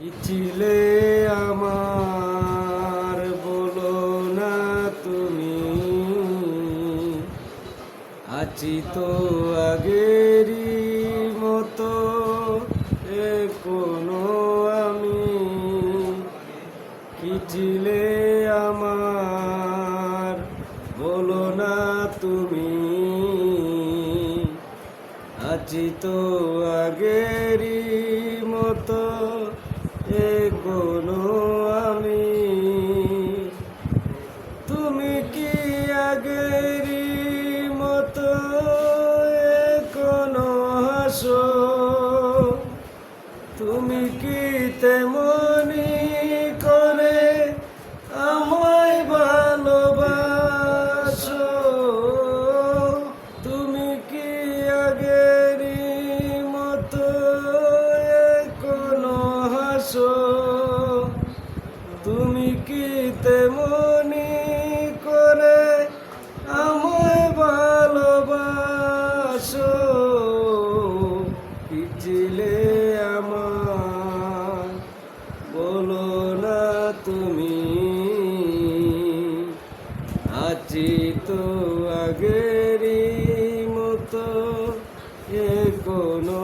ছিলে আমার বলো না তুমি, আছি তো আগেরই মতো এখনো আমি। কি ছিলে আমার বলো না তুমি, আছি তো আগেরই মতো এখনো আমি। তুমি কি আগেরই মতো এখনো হাসো? তুমি কি তেমনি করে আমায় ভালোবাসো? তুমি কি আগেরই মতো এখনো হাসো? তুমি কি তেমনি করে আমায় ভালোবাসো? কি ছিলে আমার বলো না তুমি, আছি তো আগেরই মতো এখনো